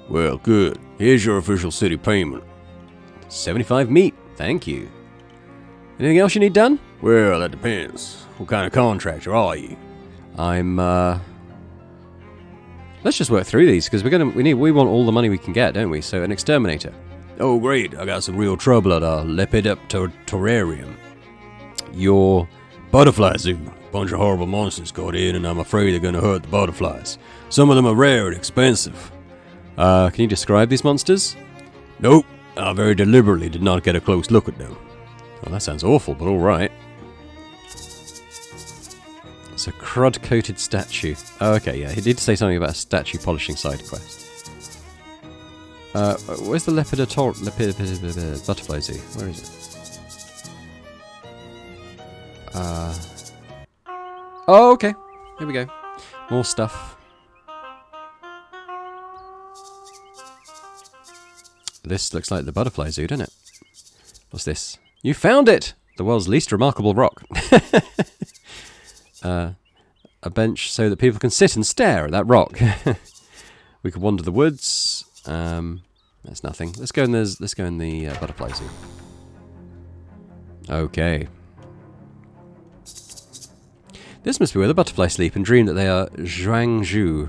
Well, good. Here's your official city payment. 75 meat, thank you. Anything else you need done? Well, that depends. What kind of contractor are you? I'm, Let's just work through these, because we want all the money we can get, don't we? So, an exterminator. Oh, great. I got some real trouble at our Lepidopterarium. Your butterfly zoo. Bunch of horrible monsters got in, and I'm afraid they're going to hurt the butterflies. Some of them are rare and expensive. Can you describe these monsters? Nope. I very deliberately did not get a close look at them. Well, that sounds awful, but alright. It's a crud-coated statue. Oh, okay, yeah, he did say something about a statue polishing side quest. Where's the butterfly zoo? Where is it? Oh, okay. Here we go. More stuff. This looks like the butterfly zoo, doesn't it? What's this? You found it! The world's least remarkable rock. A bench so that people can sit and stare at that rock. We could wander the woods. That's nothing. Let's go in the butterfly zoo. Okay. This must be where the butterfly sleep and dream that they are Zhuangzhu.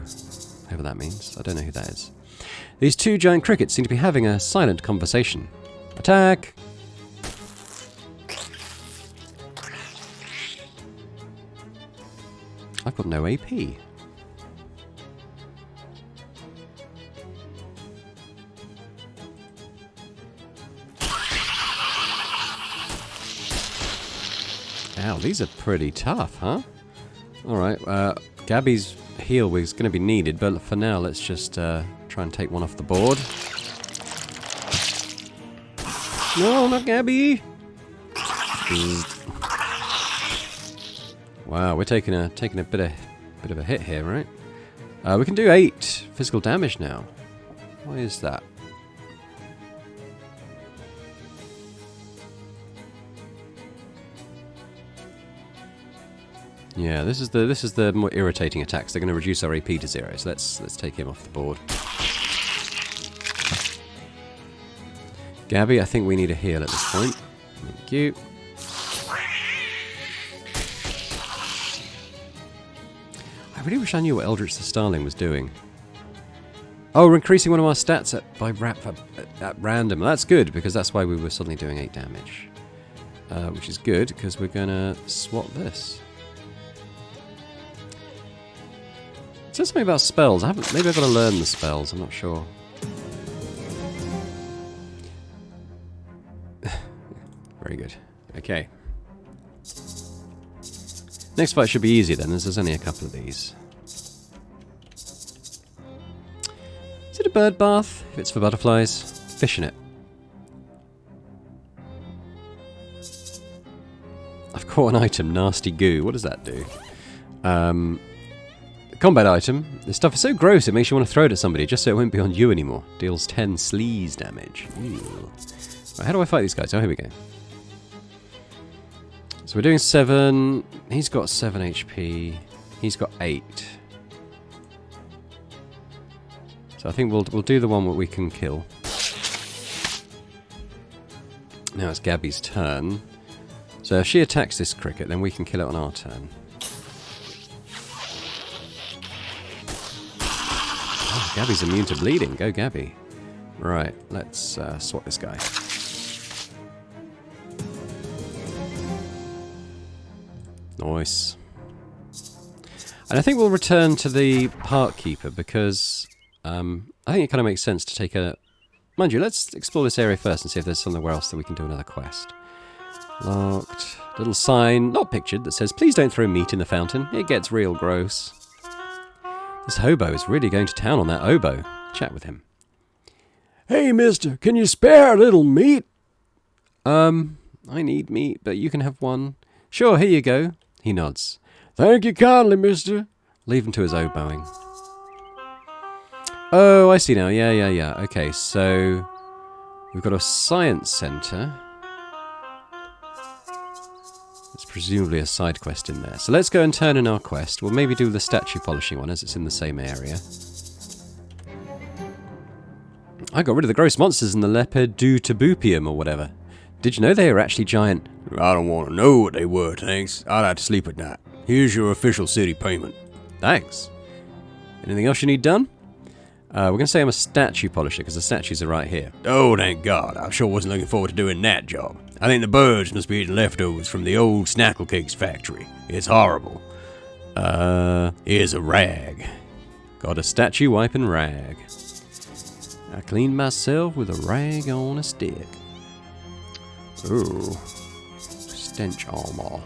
Whatever that means. I don't know who that is. These two giant crickets seem to be having a silent conversation. Attack! I've got no AP. Ow, these are pretty tough, huh? Alright, Gabby's heal is going to be needed, but for now, let's just try and take one off the board. No, not Gabby! Wow, we're taking a bit of a hit here, right? We can do 8 physical damage now. Why is that? Yeah, this is the more irritating attacks. They're going to reduce our AP to 0, so let's take him off the board. Gabby, I think we need a heal at this point. Thank you. I really wish I knew what Eldritch the Starling was doing. Oh, we're increasing one of our stats at random. That's good, because that's why we were suddenly doing 8 damage. Which is good, because we're going to swap this. It says something about spells. Maybe I've got to learn the spells. I'm not sure. Very good. Okay. Next fight should be easy then, as there's only a couple of these. Is it a bird bath? If it's for butterflies, fish in it. I've caught an item, nasty goo. What does that do? Combat item. This stuff is so gross it makes you want to throw it at somebody just so it won't be on you anymore. Deals 10 sleaze damage. Ew. Right, how do I fight these guys? Oh, here we go. So we're doing 7. He's got 7 HP. He's got 8. So I think we'll do the one that we can kill. Now it's Gabby's turn. So if she attacks this cricket, then we can kill it on our turn. Oh, Gabby's immune to bleeding. Go, Gabby. Right, let's swap this guy. Nice. And I think we'll return to the Park Keeper because I think it kind of makes sense to take a... Mind you, let's explore this area first and see if there's somewhere else that we can do another quest. Locked. Little sign, not pictured, that says, please don't throw meat in the fountain. It gets real gross. This hobo is really going to town on that oboe. Chat with him. Hey, mister, can you spare a little meat? I need meat, but you can have one. Sure, here you go. He nods. Thank you kindly, mister. Leave him to his oboeing. Oh, I see now. Yeah. Okay, so we've got a science centre. There's presumably a side quest in there. So let's go and turn in our quest. We'll maybe do the statue polishing one as it's in the same area. I got rid of the gross monsters in the Lepidotubupium or whatever. Did you know they are actually giant? I don't want to know what they were, thanks. I'd like to sleep at night. Here's your official city payment. Thanks. Anything else you need done? We're going to say I'm a statue polisher because the statues are right here. Oh, thank God. I sure wasn't looking forward to doing that job. I think the birds must be eating leftovers from the old Snackle Cakes factory. It's horrible. Here's a rag. Got a statue wiping rag. I cleaned myself with a rag on a stick. Ooh. Stench armor.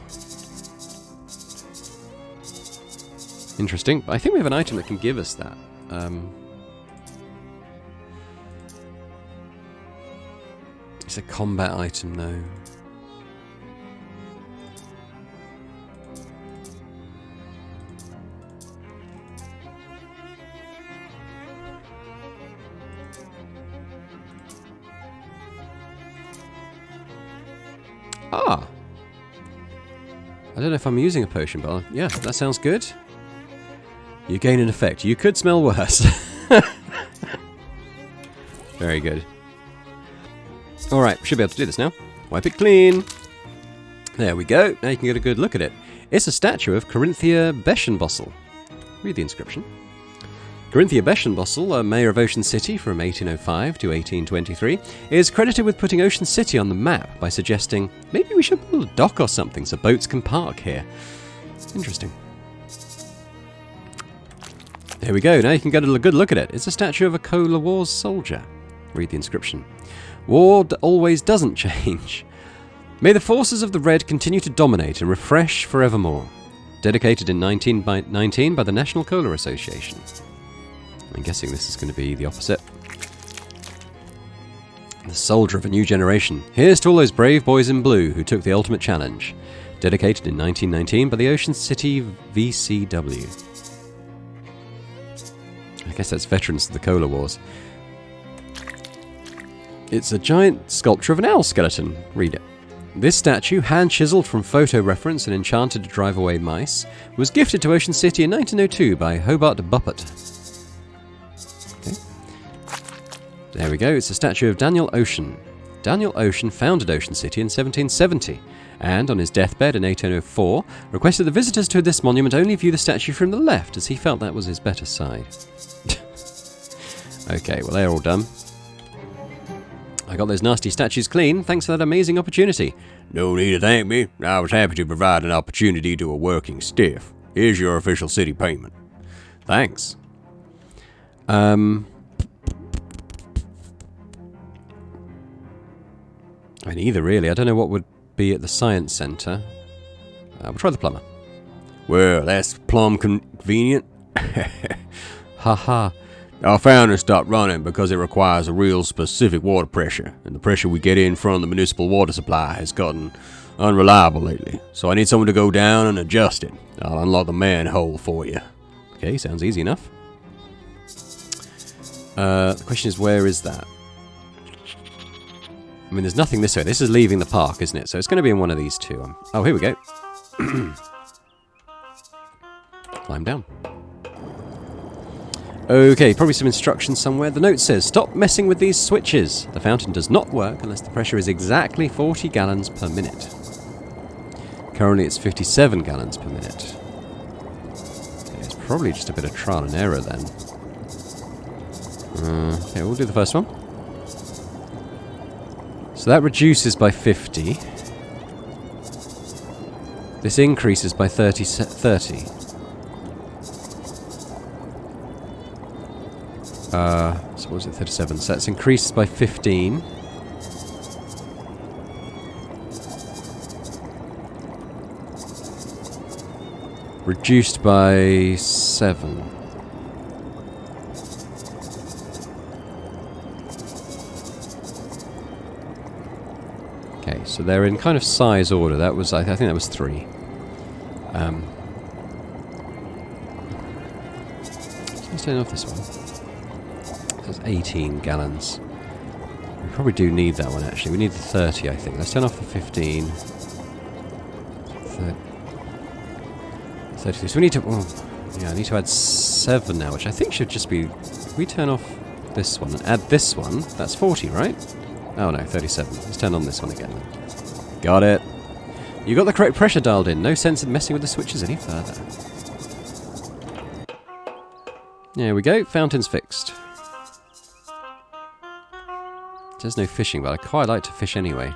Interesting. I think we have an item that can give us that. It's a combat item, though. Ah! I don't know if I'm using a potion, but yeah, that sounds good. You gain an effect. You could smell worse. Very good. Alright, should be able to do this now. Wipe it clean. There we go. Now you can get a good look at it. It's a statue of Corinthia Beschenbossel. Read the inscription. Corinthia Beschenbossel, a mayor of Ocean City from 1805 to 1823, is credited with putting Ocean City on the map by suggesting maybe we should build a dock or something so boats can park here. Interesting. There we go. Now you can get a good look at it. It's a statue of a Cola Wars soldier. Read the inscription. War always doesn't change. May the forces of the Red continue to dominate and refresh forevermore. Dedicated in 1919 by the National Cola Association. I'm guessing this is going to be the opposite. The soldier of a new generation. Here's to all those brave boys in blue who took the ultimate challenge. Dedicated in 1919 by the Ocean City VCW. I guess that's veterans of the Cola Wars. It's a giant sculpture of an owl skeleton. Read it. This statue, hand-chiseled from photo reference and enchanted to drive away mice, was gifted to Ocean City in 1902 by Hobart Buppet. Okay. There we go. It's a statue of Daniel Ocean. Daniel Ocean founded Ocean City in 1770, and on his deathbed in 1804, requested the visitors to this monument only view the statue from the left, as he felt that was his better side. Okay, well they're all done. I got those nasty statues clean, thanks for that amazing opportunity. No need to thank me. I was happy to provide an opportunity to a working stiff. Here's your official city payment. Thanks. Either really. I don't know what would be at the science centre. We'll try the plumber. Well, that's plumb convenient. Haha. Our founder stopped running because it requires a real specific water pressure, and the pressure we get in from the municipal water supply has gotten unreliable lately. So I need someone to go down and adjust it. I'll unlock the manhole for you. Okay, sounds easy enough. The question is, where is that? I mean, there's nothing this way. This is leaving the park, isn't it? So it's going to be in one of these two. Oh, here we go. Climb down. Okay, probably some instructions somewhere. The note says, stop messing with these switches. The fountain does not work unless the pressure is exactly 40 gallons per minute. Currently it's 57 gallons per minute. Okay, it's probably just a bit of trial and error then. Okay, we'll do the first one. So that reduces by 50. This increases by 30. So what was it, 37? So that's increased by 15. Reduced by 7. Okay, so they're in kind of size order. That was, I think that was 3. Let's turn off this one. That's 18 gallons. We probably do need that one, actually. We need the 30, I think. Let's turn off the 15. 33. So we need to... Oh, yeah, I need to add 7 now, which I think should just be... If we turn off this one and add this one, that's 40, right? Oh, no, 37. Let's turn on this one again. Got it. You got the correct pressure dialed in. No sense in messing with the switches any further. There we go. Fountain's fixed. There's no fishing, but I quite like to fish anyway.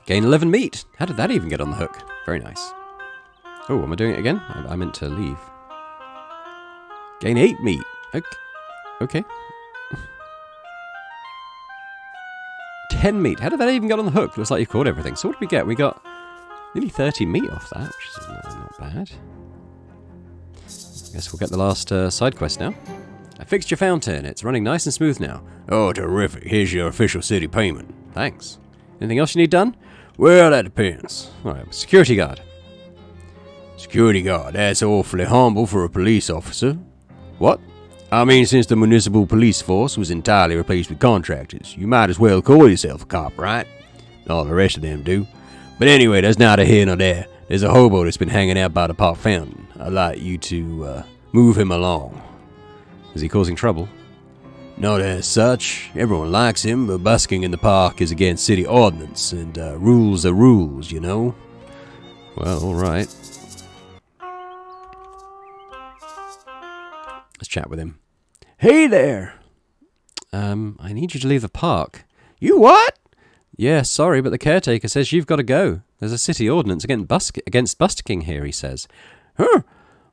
Gain 11 meat. How did that even get on the hook? Very nice. Oh, am I doing it again? I meant to leave. Gain 8 meat. Okay. 10 meat. How did that even get on the hook? Looks like you caught everything. So what did we get? We got nearly 30 meat off that, which is not bad. Guess we'll get the last side quest now. I fixed your fountain. It's running nice and smooth now. Oh, terrific. Here's your official city payment. Thanks. Anything else you need done? Well, that depends. Alright, security guard. Security guard, that's awfully humble for a police officer. What? I mean, since the municipal police force was entirely replaced with contractors, you might as well call yourself a cop, right? All the rest of them do. But anyway, that's neither here nor there. There's a hobo that's been hanging out by the park fountain. I'd like you to Move him along. Is he causing trouble? Not as such. Everyone likes him, but busking in the park is against city ordinance, and rules are rules, you know? Well, alright. Let's chat with him. Hey there! I need you to leave the park. You what? Yeah, sorry, but the caretaker says you've got to go. There's a city ordinance against busking here, he says. Huh?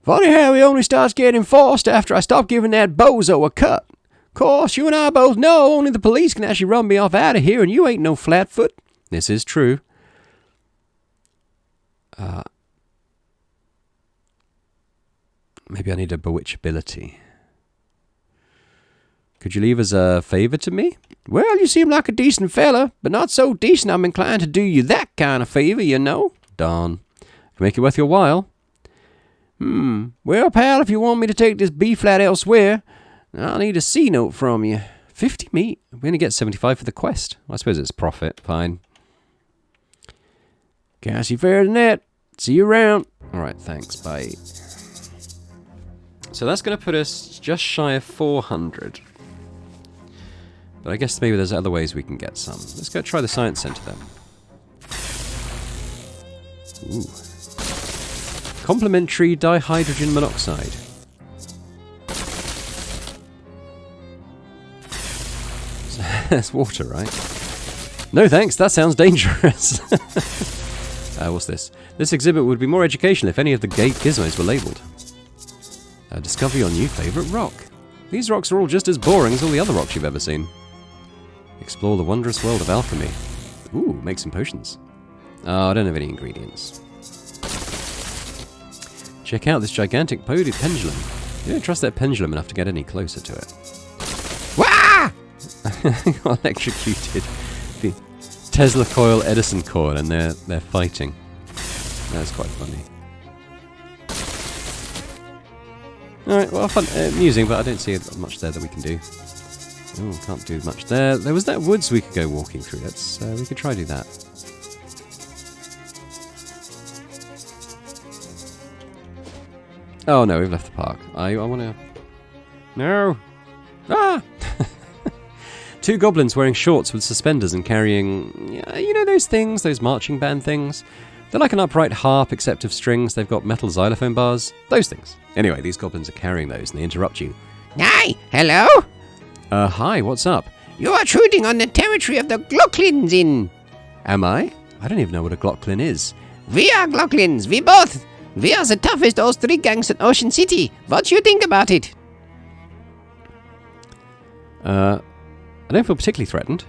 Funny how he only starts getting enforced after I stop giving that bozo a cut. Course, you and I both know only the police can actually run me off out of here, and you ain't no flatfoot. This is true. Maybe I need a bewitchability. Could you leave as a favour to me? Well, you seem like a decent fella, but not so decent I'm inclined to do you that kind of favour, you know. Darn. Make it worth your while. Well, pal, if you want me to take this B-flat elsewhere, I'll need a C-note from you. 50 meat? We only get 75 for the quest. I suppose it's profit. Fine. Can't see fairer than that. See you around. Alright, thanks. Bye. So that's going to put us just shy of 400. But I guess maybe there's other ways we can get some. Let's go try the science centre then. Ooh. Complementary dihydrogen monoxide. That's water, right? No thanks, that sounds dangerous. What's this? This exhibit would be more educational if any of the gizmos were labelled. Discover your new favourite rock. These rocks are all just as boring as all the other rocks you've ever seen. Explore the wondrous world of alchemy. Ooh, make some potions. Oh, I don't have any ingredients. Check out this gigantic pendulum. You don't trust that pendulum enough to get any closer to it. Wah! Got electrocuted. The Tesla coil, Edison coil, and they're fighting. That's quite funny. Alright, well, fun, amusing, but I don't see much there that we can do. Oh, can't do much there. There was that woods we could go walking through. We could try do that. Oh no, we've left the park. I want to... No! Ah! Two goblins wearing shorts with suspenders and carrying... you know those things, those marching band things? They're like an upright harp except of strings. They've got metal xylophone bars. Those things. Anyway, these goblins are carrying those and they interrupt you. Hi, hello? Hi, what's up? You are intruding on the territory of the Glocklins in... Am I? I don't even know what a Glocklin is. We are Glocklins, we both. We are the toughest of street gangs in Ocean City. What do you think about it? I don't feel particularly threatened.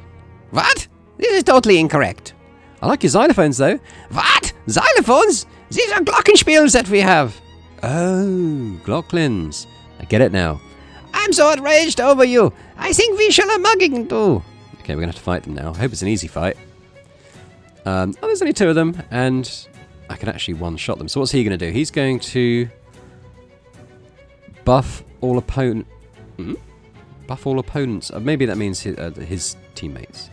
What? This is totally incorrect. I like your xylophones, though. What? Xylophones? These are glockenspiels that we have. Oh, Glocklins. I get it now. I'm so outraged over you. I think we shall a mugging do. Okay, we're going to have to fight them now. I hope it's an easy fight. There's only two of them, and I can actually one-shot them. So what's he going to do? He's going to buff all opponents. Buff all opponents. Maybe that means his teammates.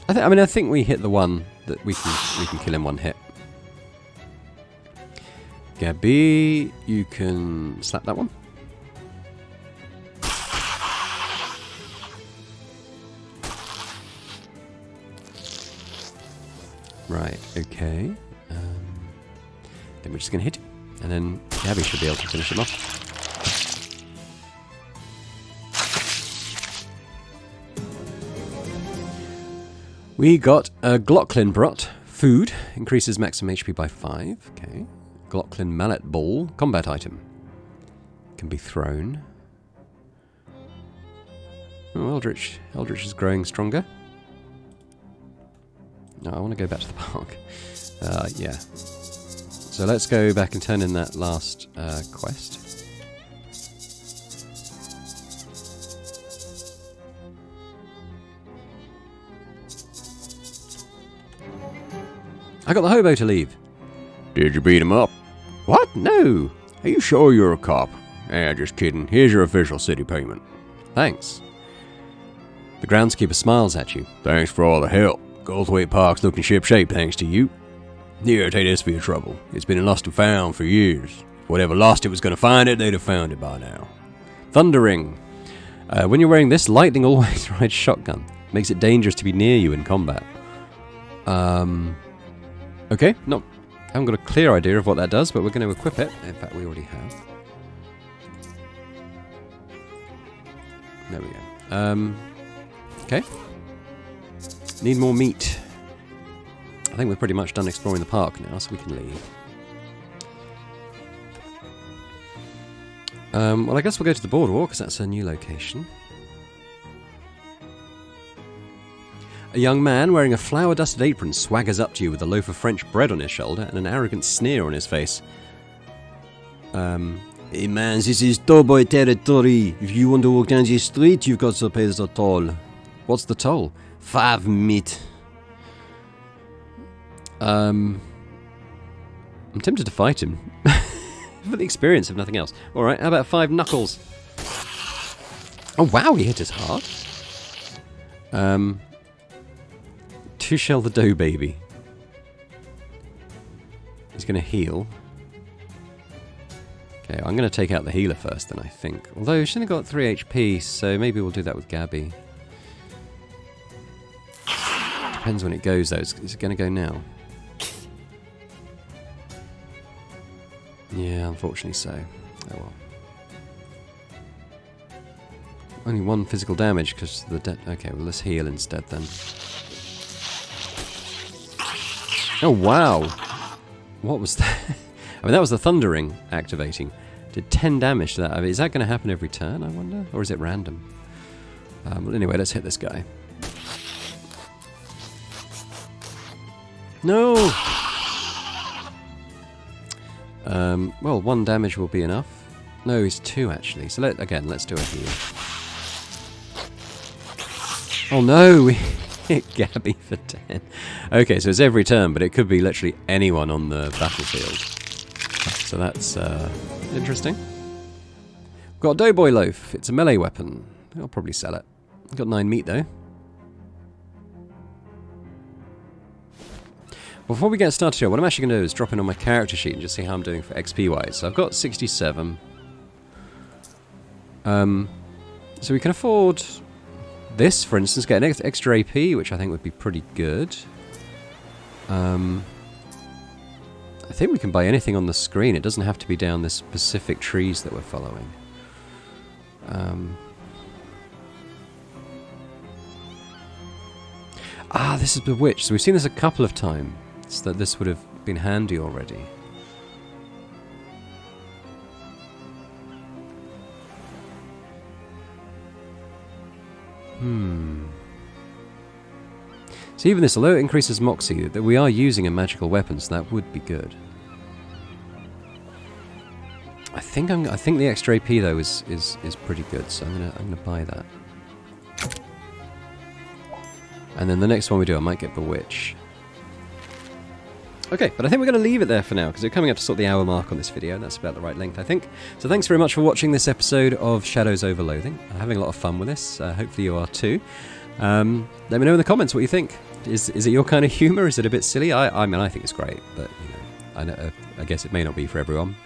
I think we hit the one that we can kill in one hit. Gabby, you can slap that one. Right, okay. Then we're just going to hit him. And then Gabby should be able to finish him off. We got a Glocklin Brot. Food. Increases maximum HP by 5. Okay. Glocklin Mallet Ball. Combat item. Can be thrown. Oh, Eldritch. Eldritch is growing stronger. No, I want to go back to the park. Yeah. So let's go back and turn in that last quest. I got the hobo to leave. Did you beat him up? What? No. Are you sure you're a cop? Just kidding. Here's your official city payment. Thanks. The groundskeeper smiles at you. Thanks for all the help. Goldthwaite Park's looking ship-shape thanks to you. Here, take this for your trouble. It's been lost and found for years. If whatever lost it was going to find it, they'd have found it by now. Thundering. When you're wearing this, lightning always rides shotgun. Makes it dangerous to be near you in combat. Okay, I haven't got a clear idea of what that does, but we're going to equip it. In fact, we already have. There we go. Okay. Need more meat. I think we're pretty much done exploring the park now, so we can leave. Well, I guess we'll go to the boardwalk, because that's a new location. A young man wearing a flour-dusted apron swaggers up to you with a loaf of French bread on his shoulder and an arrogant sneer on his face. Hey man, this is tallboy territory. If you want to walk down the street, you've got to pay the toll. What's the toll? 5 meat. I'm tempted to fight him. For the experience, if nothing else. Alright, how about 5 knuckles? Oh wow, he hit us hard. 2 shell the dough baby. He's going to heal. Okay, I'm going to take out the healer first then, I think. Although she's only got 3 HP, so maybe we'll do that with Gabby. Depends when it goes though. Is it going to go now? Yeah, unfortunately so. Oh well. Only 1 physical damage because the okay, well let's heal instead then. Oh wow! What was that? I mean that was the thundering activating. Did 10 damage to that. I mean, is that going to happen every turn, I wonder? Or is it random? Well anyway, let's hit this guy. No! Well, 1 damage will be enough. No, he's 2 actually. So let's do a heal. Oh no, we hit Gabby for 10. Okay, so it's every turn, but it could be literally anyone on the battlefield. So that's interesting. We've got a Doughboy Loaf. It's a melee weapon. I'll probably sell it. Got 9 meat though. Before we get started here, what I'm actually going to do is drop in on my character sheet and just see how I'm doing for XP wise. So I've got 67. So we can afford this, for instance, get an extra AP, which I think would be pretty good. I think we can buy anything on the screen. It doesn't have to be down the specific trees that we're following. This is Bewitched. So we've seen this a couple of times. So that this would have been handy already. So even this, although it increases Moxie, that we are using a magical weapon, so that would be good. I think the extra AP though is pretty good, so I'm gonna buy that. And then the next one we do, I might get Bewitch. Okay, but I think we're going to leave it there for now, because we're coming up to sort of the hour mark on this video, and that's about the right length, I think. So thanks very much for watching this episode of Shadows Over Loathing. I'm having a lot of fun with this. Hopefully you are too. Let me know in the comments what you think. Is it your kind of humour? Is it a bit silly? I mean, I think it's great, but you know, I guess it may not be for everyone.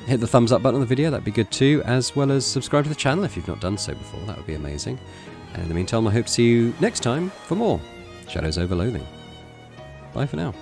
Hit the thumbs up button on the video, that'd be good too, as well as subscribe to the channel if you've not done so before. That would be amazing. And in the meantime, I hope to see you next time for more Shadows Over Loathing. Bye for now.